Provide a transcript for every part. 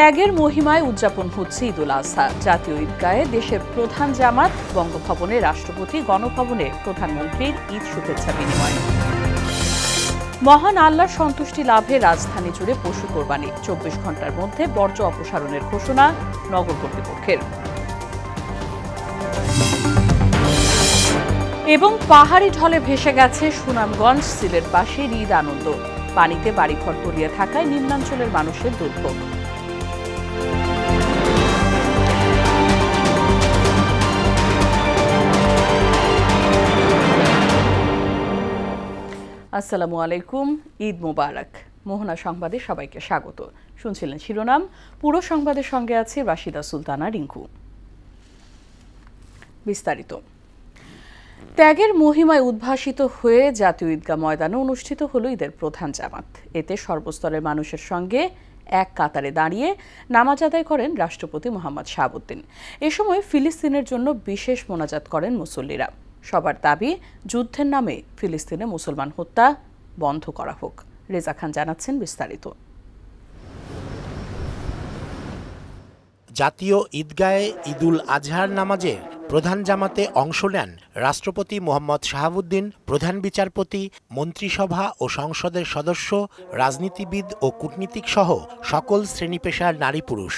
ত্যাগের মহিমায় উদযাপন হচ্ছে ঈদুল আজহা। জাতীয় ঈদগাহে দেশের প্রধান জামাত, বঙ্গভবনে রাষ্ট্রপতি, গণভবনে প্রধানমন্ত্রীর ঈদ শুভেচ্ছা বিনিময়। মহান আল্লাহর সন্তুষ্টি লাভে রাজধানী জুড়ে পশু কোরবানি, 24 ঘন্টার মধ্যে বর্জ্য অপসারণের ঘোষণা নগর কর্তৃপক্ষের। এবং পাহাড়ি ঢলে ভেসে গেছে সুনামগঞ্জ সিলেটবাসীর ঈদ আনন্দ। পানিতে বাড়িঘর তলিয়ে থাকায় নিম্নাঞ্চলের মানুষের দুর্ভোগ। আসসালামু আলাইকুম, ঈদ মোবারক। মোহনা সংবাদে সবাইকে স্বাগত। শুনছিলেন শিরোনাম, পুরো সংবাদের সঙ্গে আছে রাশিদা সুলতানা রিঙ্কু। বিস্তারিত। ত্যাগের মহিমায় উদ্ভাসিত হয়ে জাতীয় ঈদগাহ ময়দানে অনুষ্ঠিত হল ঈদের প্রধান জামাত। এতে সর্বস্তরের মানুষের সঙ্গে এক কাতারে দাঁড়িয়ে নামাজ আদায় করেন রাষ্ট্রপতি মোহাম্মদ শাহাবুদ্দিন। এ সময় ফিলিস্তিনের জন্য বিশেষ মোনাজাত করেন মুসল্লিরা। সবার দাবি, যুদ্ধের নামে ফিলিস্তিনে মুসলমান হত্যা বন্ধ করা হোক। রেজা খান জানাচ্ছেন বিস্তারিত। জাতীয় ঈদগাহে ঈদুল আজহার নামাজে প্রধান জামাতে অংশ নেন রাষ্ট্রপতি মোহাম্মদ শাহাবুদ্দিন, প্রধান বিচারপতি, মন্ত্রিসভা ও সংসদের সদস্য, রাজনীতিবিদ ও কূটনীতিক সহ সকল শ্রেণী পেশার নারী পুরুষ।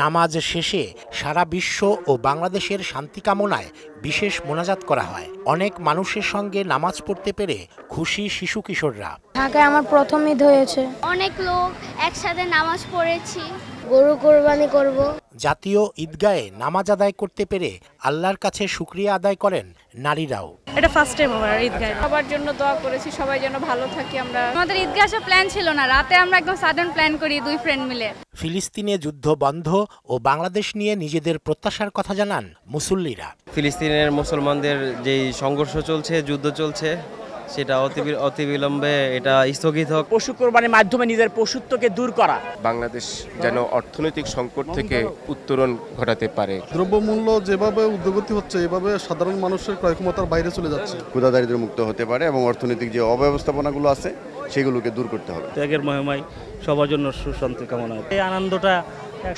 নামাজ শেষে সারা বিশ্ব ও বাংলাদেশের শান্তি কামনায় বিশেষ মোনাজাত করা হয়। অনেক মানুষের সঙ্গে নামাজ পড়তে পেরে খুশি শিশু কিশোররা। ঢাকায় আমার প্রথম ঈদ হয়েছে। অনেক লোক একসাথে নামাজ পড়েছি। গরু কোরবানি করব। জাতীয় ঈদগাহে নামাজ আদায় করতে পেরে আল্লাহর কাছে শুকরিয়া আদায় করেন নারীরাও। এটা ফার্স্ট টাইম আমার ঈদগাহে। সবার জন্য দোয়া করেছি, সবাই যেন ভালো থাকি। আমাদের ঈদগাহ আসার প্ল্যান ছিল না, রাতে আমরা একদম সাডেন প্ল্যান করি দুই ফ্রেন্ড মিলে। ফিলিস্তিনে যুদ্ধ বন্ধ ও বাংলাদেশ নিয়ে নিজেদের প্রত্যাশার কথা জানান মুসল্লিরা। ফিলিস্তিনের মুসলমানদের যেই সংঘর্ষ চলছে, যুদ্ধ চলছে, সেটা অতিবিলম্বে এটা স্থগিত হোক। পশু কোরবানির মাধ্যমে নিজের পশুত্বকে দূর করা। বাংলাদেশ যেন অর্থনৈতিক সংকট থেকে উত্তরণ ঘটাতে পারে। দ্রব্যমূল্য যেভাবে ঊর্ধ্বগতি হচ্ছে, এভাবে সাধারণ মানুষের ক্রয় ক্ষমতার বাইরে চলে যাচ্ছে। ক্ষুধা দারিদ্র্য মুক্ত হতে পারে এবং অর্থনৈতিক যে অব্যবস্থাপনাগুলো আছে সেগুলোকে দূর করতে হবে। ত্যাগের মহিমায় সবার জন্য সুশান্তি কামনা। এই আনন্দটা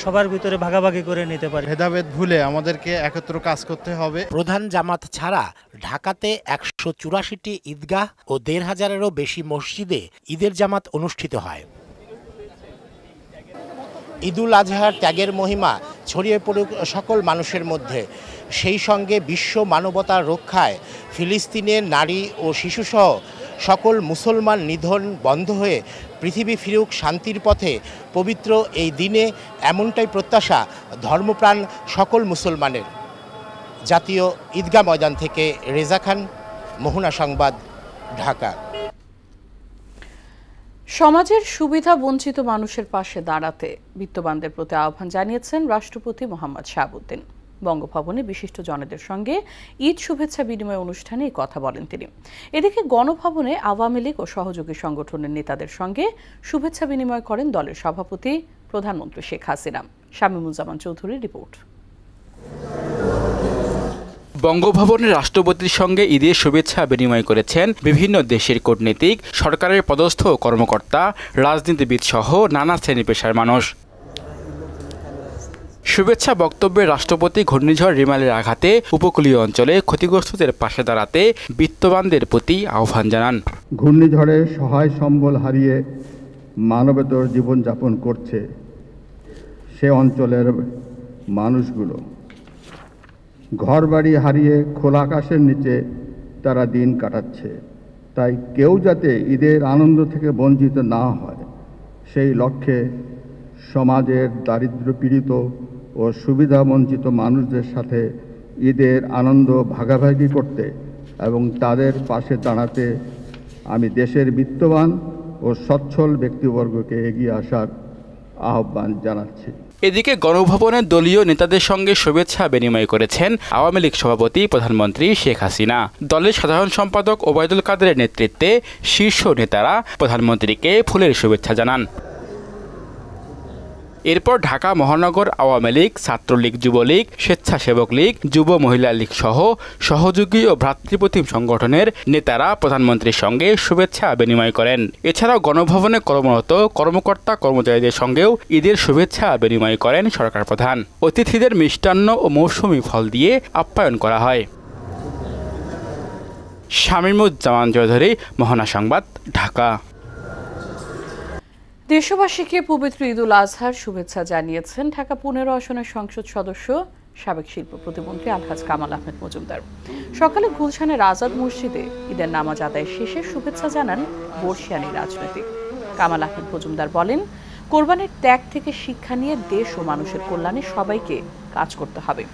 সবার ভিতরে ভাগাভাগি করে নিতে পারে। ভেদাভেদ ভুলে আমাদেরকে একত্র কাজ করতে হবে। প্রধান জামাত ছাড়া ঢাকাতে 184টি ঈদগাহ ও 1,500-এরও বেশি মসজিদে ঈদের জামাত অনুষ্ঠিত হয়। ঈদুল আজহার ত্যাগের মহিমা ছড়িয়ে পড়ুক সকল মানুষের মধ্যে। সেই সঙ্গে বিশ্ব মানবতার রক্ষায় ফিলিস্তিনের নারী ও শিশুসহ সকল মুসলমান নিধন বন্ধ হয়ে পৃথিবী ফিরুক শান্তির পথে। পবিত্র এই দিনে এমনটাই প্রত্যাশা ধর্মপ্রাণ সকল মুসলমানের। জাতীয় ঈদগাহ ময়দান থেকে রেজা খান, মোহনা সংবাদ, ঢাকা। সমাজের সুবিধা বঞ্চিত মানুষের পাশে দাঁড়াতে বিত্তবানদের প্রতি আহ্বান জানিয়েছেন রাষ্ট্রপতি মোহাম্মদ শাহাবুদ্দিন। বঙ্গভবনে বিশিষ্ট জনদের সঙ্গে ঈদ শুভেচ্ছা বিনিময় অনুষ্ঠানে এই কথা বলেন তিনি। এদিকে গণভবনে আওয়ামী লীগ ও সহযোগী সংগঠনের নেতাদের সঙ্গে শুভেচ্ছা বিনিময় করেন দলের সভাপতি প্রধানমন্ত্রী শেখ হাসিনা। শামীমুজ্জামান চৌধুরীর রিপোর্ট। বঙ্গভবনে রাষ্ট্রপতির সঙ্গে ঈদের শুভেচ্ছা বিনিময় করেছেন বিভিন্ন দেশের কূটনীতিক, সরকারের পদস্থ কর্মকর্তা, রাজনীতিবিদ সহ নানা শ্রেণী পেশার মানুষ। শুভেচ্ছা বক্তব্যে রাষ্ট্রপতি ঘূর্ণিঝড় রিমালের আঘাতে উপকূলীয় অঞ্চলে ক্ষতিগ্রস্তদের পাশে দাঁড়াতে বিত্তবানদের প্রতি আহ্বান জানান। ঘূর্ণিঝড়ে সহায় সম্বল হারিয়ে মানবেতর জীবনযাপন করছে সে অঞ্চলের মানুষগুলো। ঘরবাড়ি হারিয়ে খোলা আকাশের নিচে তারা দিন কাটাচ্ছে। তাই কেউ যাতে ঈদের আনন্দ থেকে বঞ্চিত না হয়, সেই লক্ষ্যে সমাজের দারিদ্র্যপীড়িত ও সুবিধাবঞ্চিত মানুষদের সাথে ঈদের আনন্দ ভাগাভাগি করতে এবং তাদের পাশে দাঁড়াতে আমি দেশের বিত্তবান ও সচ্ছল ব্যক্তিবর্গকে এগিয়ে আসার আহ্বান জানাচ্ছি। এদিকে গণভবনে দলীয় নেতাদের সঙ্গে শুভেচ্ছা বিনিময় করেছেন আওয়ামী লীগ সভাপতি প্রধানমন্ত্রী শেখ হাসিনা। দলের সাধারণ সম্পাদক ওবায়দুল কাদেরের নেতৃত্বে শীর্ষ নেতারা প্রধানমন্ত্রীকে ফুলের শুভেচ্ছা জানান। এরপর ঢাকা মহানগর আওয়ামী লীগ, ছাত্রলীগ, যুবলীগ, স্বেচ্ছাসেবক লীগ, যুব মহিলা লীগ সহ সহযোগী ও ভ্রাতৃপ্রতিম সংগঠনের নেতারা প্রধানমন্ত্রীর সঙ্গে শুভেচ্ছা বিনিময় করেন। এছাড়াও গণভবনে কর্মরত কর্মকর্তা কর্মচারীদের সঙ্গেও ঈদের শুভেচ্ছা বিনিময় করেন সরকার প্রধান। অতিথিদের মিষ্টান্ন ও মৌসুমি ফল দিয়ে আপ্যায়ন করা হয়। শামীমুজ্জামান চৌধুরী, মোহনা সংবাদ, ঢাকা। দেশবাসীকে পবিত্র ঈদুল আজহার শুভেচ্ছা জানিয়েছেন ঢাকা 15 আসনের সংসদ সদস্য সাবেক শিল্প প্রতিমন্ত্রী আলহাজ কামাল আহমেদ মজুমদার। সকালে গুলশানের আজাদ মসজিদে ঈদের নামাজ আদায় শেষে শুভেচ্ছা জানান বর্ষিয়ানি রাজনীতিক। কামাল আহমেদ মজুমদার বলেন, কোরবানির ত্যাগ থেকে শিক্ষা নিয়ে দেশ ও মানুষের কল্যাণে সবাইকে কাজ করতে হবে।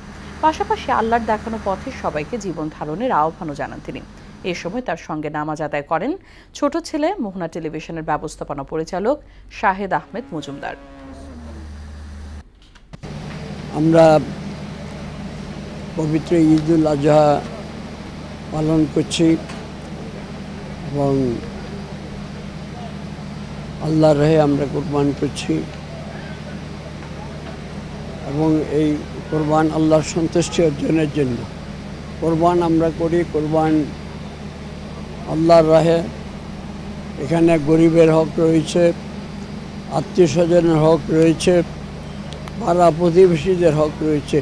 পাশাপাশি আল্লাহর দেখানো পথে সবাইকে জীবন ধারণের আহ্বানও জানান তিনি। এ সময় তার সঙ্গে নামাজ আদায় করেন ছোট ছেলে মোহনা টেলিভিশনের ব্যবস্থাপনা পরিচালক শাহেদ আহমেদ মজুমদার। আমরা পবিত্র ঈদুল আজহা পালন করছি এবং আল্লাহর রাহে আমরা কোরবান করছি এবং এই কোরবান আল্লাহর সন্তুষ্টি অর্জনের জন্য কোরবান আমরা করি। কোরবান আল্লাহর রাহে, এখানে গরিবের হক রয়েছে, আত্মীয় স্বজনের হক রয়েছে, পাড়া প্রতিবেশীদের হক রয়েছে,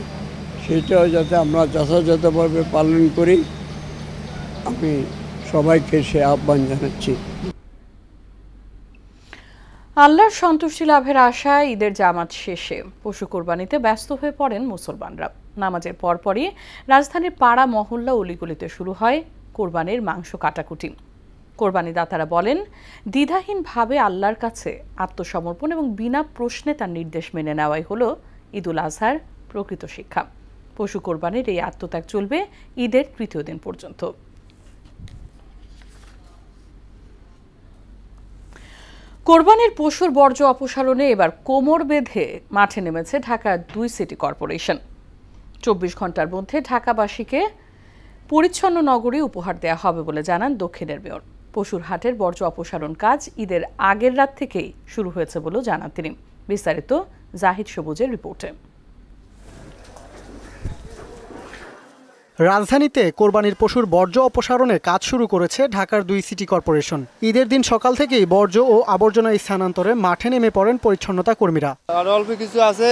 সেটাও যাতে আমরা যথাযথভাবে পালন করি, আমি সবাইকে সে আহ্বান জানাচ্ছি। আল্লাহর সন্তুষ্টি লাভের আশায় ঈদের জামাত শেষে পশু কোরবানিতে ব্যস্ত হয়ে পড়েন মুসলমানরা। নামাজের পরপরই রাজধানীর পাড়া মহল্লা অলিগলিতে শুরু হয় কোরবানির মাংস কাটাকুটি। কোরবানি দাতারা বলেন, দ্বিধাহীনভাবে আল্লাহর কাছে আত্মসমর্পণ এবং বিনা প্রশ্নে তার নির্দেশ মেনে নেওয়াই হলো ঈদুল আজহার প্রকৃত শিক্ষা। পশু কোরবানির এই আত্মত্যাগ চলবে ঈদের তৃতীয় দিন পর্যন্ত। কোরবানির পশুর বর্জ্য অপসারণে এবার কোমর বেঁধে মাঠে নেমেছে ঢাকার 2 সিটি কর্পোরেশন। 24 ঘন্টার মধ্যে ঢাকাবাসীকে পরিচ্ছন্ন নগরী উপহার দেওয়া হবে বলে জানান দক্ষিণের মেয়র। পশুর হাটের বর্জ্য অপসারণ কাজ ঈদের আগের রাত থেকেই শুরু হয়েছে বলেও জানান তিনি। বিস্তারিত জাহিদ সবুজের রিপোর্টে। রাজধানীতে কোরবানির পশুর বর্জ্য অপসারণে কাজ শুরু করেছে ঢাকার 2 সিটি কর্পোরেশন। ঈদের দিন সকাল থেকেই বর্জ্য ও আবর্জনা স্থানান্তরে মাঠে নেমে পড়েন পরিচ্ছন্নতা কর্মীরা। আর অল্প কিছু আছে,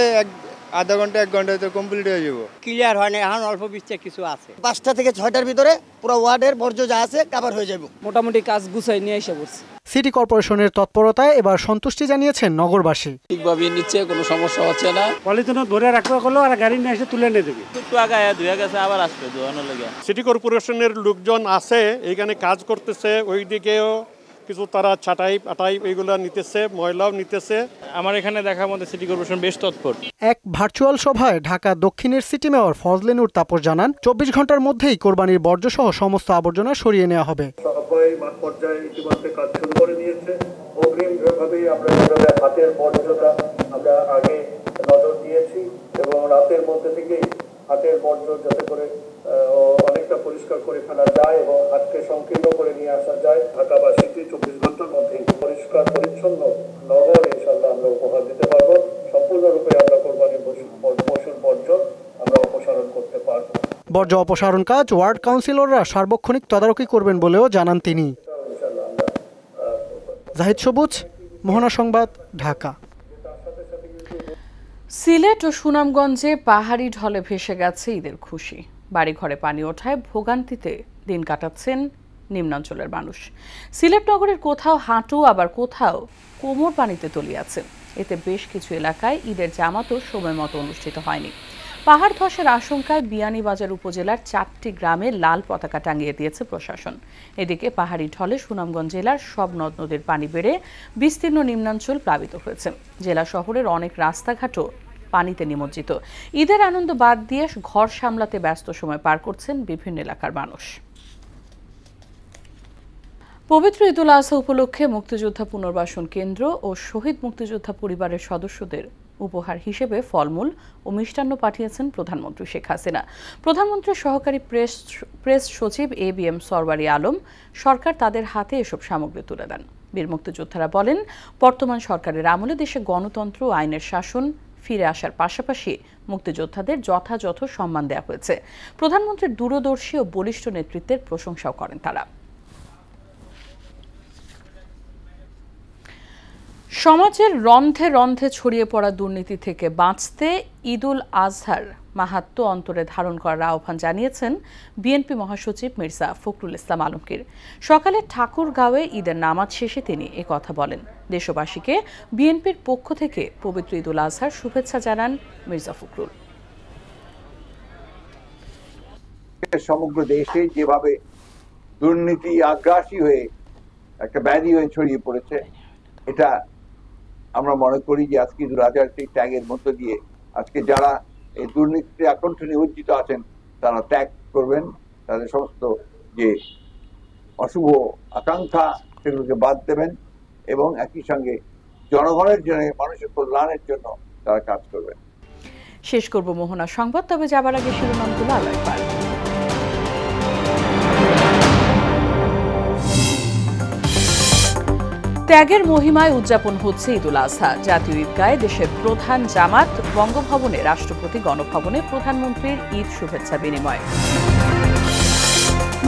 আধা ঘন্টা 1 ঘন্টায় তো কমপ্লিট হয়ে যাবে। ক্লিয়ার হয় না, এখন অল্প বিস্তার কিছু আছে। 5টা থেকে 6টার ভিতরে পুরো ওয়ার্ডের বর্জ্য যা আছে কভার হয়ে যাবে। মোটামুটি কাজ গুছাই নিয়ে এসে পড়ছে। সিটি কর্পোরেশনের তৎপরতায় এবার সন্তুষ্টি জানিয়েছেন নগরবাসী। ঠিকভাবে নিচ্ছে, কোনো সমস্যা হচ্ছে না। পলিথিন ধরে রাখা হলো আর গাড়ি নিয়ে এসে তুলে নিয়ে দেবে। একটু আগায় ধুয়ে গেছে, আবার আসবে ধোয়ানোর লাগে। সিটি কর্পোরেশনের লোকজন আছে এখানে কাজ করতেছে, ওইদিকেও কিছু তারা ছাটাই পাটাই এইগুলো নিতেছে, ময়লাও নিতেছে। আমার এখানে দেখার মধ্যে সিটি কর্পোরেশন বেশ তৎপর। এক ভার্চুয়াল সভায় ঢাকা দক্ষিণের সিটি মেয়র ফজলে নূর তাপস জানান, 24 ঘন্টার মধ্যেই কোরবানির বর্জ্য সহ সমস্ত আবর্জনা সরিয়ে নেওয়া হবে। সবাই মাঠ পর্যায়ে ইতিমধ্যে কাজ শুরু করে দিয়েছে। অগ্রিমভাবে আমরা হাতের বর্জ্যটা আমরা আগে নজর দিয়েছি এবং রাতের মধ্যে থেকেই হাতের বর্জ্য যাতে করে অনেকটা পরিষ্কার করে ফেলা যায় এবং হাতকে সংকীর্ণ করে নিয়ে আসা যায়। ঢাকাবাসীকে 24 ঘন্টার মধ্যে পরিষ্কার পরিচ্ছন্ন নগর ইনশাআল্লাহ আমরা উপহার দিতে পারবো। সম্পূর্ণরূপে আমরা কোরবানির পশুর বর্জ্য আমরা অপসারণ করতে পারবো। বর্জ্য অপসারণ কাজ ওয়ার্ড কাউন্সিলররা সার্বক্ষণিক তদারকি করবেন বলেও জানান তিনি। জাহিদ সবুজ, মোহনা সংবাদ, ঢাকা। সিলেট ও সুনামগঞ্জে পাহাড়ি ঢলে ভেসে গেছে ঈদের খুশি। বাড়িঘরে পানি ওঠায় ভোগান্তিতে দিন কাটাচ্ছেন নিম্নাঞ্চলের মানুষ। সিলেট নগরের কোথাও হাঁটু, আবার কোথাও কোমর পানিতে তলিয়ে আছে। এতে বেশ কিছু এলাকায় ঈদের জামাতও সময় মতো অনুষ্ঠিত হয়নি। পাহাড় ধসের আশঙ্কায় বিয়ানীবাজার উপজেলার 4টি গ্রামে লাল পতাকা টাঙিয়ে দিয়েছে প্রশাসন। এদিকে পাহাড়ি ঢলে সুনামগঞ্জ জেলার সব নদ নদীর পানি বেড়ে বিস্তীর্ণ নিম্নাঞ্চল প্লাবিত হয়েছে। জেলা শহরের অনেক রাস্তাঘাটও পানিতে নিমজ্জিত। ঈদের আনন্দ বাদ দিয়ে ঘর সামলাতে ব্যস্ত সময় পার করছেন বিভিন্ন এলাকার মানুষ। পবিত্র ঈদুল আজহা উপলক্ষে মুক্তিযোদ্ধা পুনর্বাসন কেন্দ্র ও শহীদ মুক্তিযোদ্ধা পরিবারের সদস্যদের উপহার হিসেবে ফলমূল ও মিষ্টান্ন পাঠিয়েছেন প্রধানমন্ত্রী শেখ হাসিনা। প্রধানমন্ত্রীর সহকারী প্রেস সচিব ABM সরওয়ারি আলম সরকার তাদের হাতে এসব সামগ্রী তুলে দেন। বীর মুক্তিযোদ্ধারা বলেন, বর্তমান সরকারের আমলে দেশে গণতন্ত্র ও আইনের শাসন ফিরে আসার পাশাপাশি মুক্তিযোদ্ধাদের যথাযথ সম্মান দেওয়া হয়েছে। প্রধানমন্ত্রীর দূরদর্শী ও বলিষ্ঠ নেতৃত্বের প্রশংসাও করেন তারা। সমাজের রন্ধে রন্ধে ছড়িয়ে পড়া দুর্নীতি থেকে বাঁচতে ঈদুল আজহার মাহাত্ম্য অন্তরে ধারণ করার আহ্বান জানিয়েছেন বিএনপি মহাসচিব মির্জা ফখরুল ইসলাম আলমগীর। সকালে ঠাকুরগাঁওয়ে ঈদের নামাজ শেষে তিনি কথা বলেন। দেশবাসীকে বিএনপির পক্ষ থেকে পবিত্র ঈদুল আজহার শুভেচ্ছা জানান মির্জা ফখরুল। সমগ্র দেশে যেভাবে দুর্নীতি আগ্রাসী হয়ে একটা ব্যাধি হয়ে ছড়িয়ে পড়েছে, এটা আমরা মনে করি যে আজকে ঈদুল আজহার সেই ত্যাগের মধ্য দিয়ে আজকে যারা এই দুর্নীতিতে আকণ্ঠ নিমজ্জিত আছেন তারা ত্যাগ করবেন, তাদের সমস্ত যে অশুভ আকাঙ্ক্ষা সেগুলোকে বাদ দেবেন এবং একই সঙ্গে জনগণের জন্য, মানুষের কল্যাণের জন্য তারা কাজ করবেন। শেষ করব মোহনা সংবাদ, তবে যাবার আগে শিরোনামগুলো আরো একবার। ত্যাগের মহিমায় উদযাপন হচ্ছে ঈদুল আজহা। জাতীয় ঈদগাহে দেশের প্রধান জামাত, বঙ্গভবনে রাষ্ট্রপতি, গণভবনে প্রধানমন্ত্রীর ঈদ শুভেচ্ছা বিনিময়।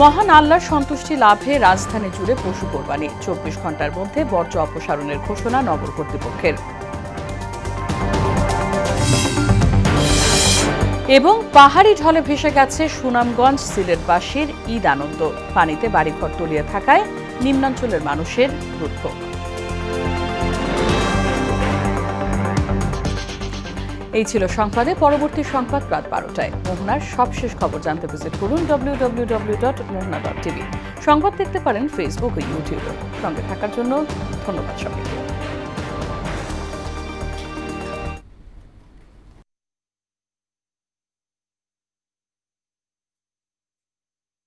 মহান আল্লাহর সন্তুষ্টি লাভে রাজধানী জুড়ে পশু কোরবানি, 24 ঘন্টার মধ্যে বর্জ্য অপসারণের ঘোষণা নগর কর্তৃপক্ষের। এবং পাহাড়ি ঢলে ভেসে গেছে সুনামগঞ্জ সিলেটবাসীর ঈদ আনন্দ। পানিতে বাড়িঘর তলিয়ে থাকায় নিম্নাঞ্চলের মানুষের দুর্ভোগ। এই ছিল সংবাদে। পরবর্তী সংবাদ রাত 12টায়। মোহনার সবশেষ খবর জানতে ভিজিট করুন www.mohna.tv। সংবাদ দেখতে পারেন ফেসবুক ও ইউটিউবে। সঙ্গে থাকার জন্য ধন্যবাদ সবাইকে।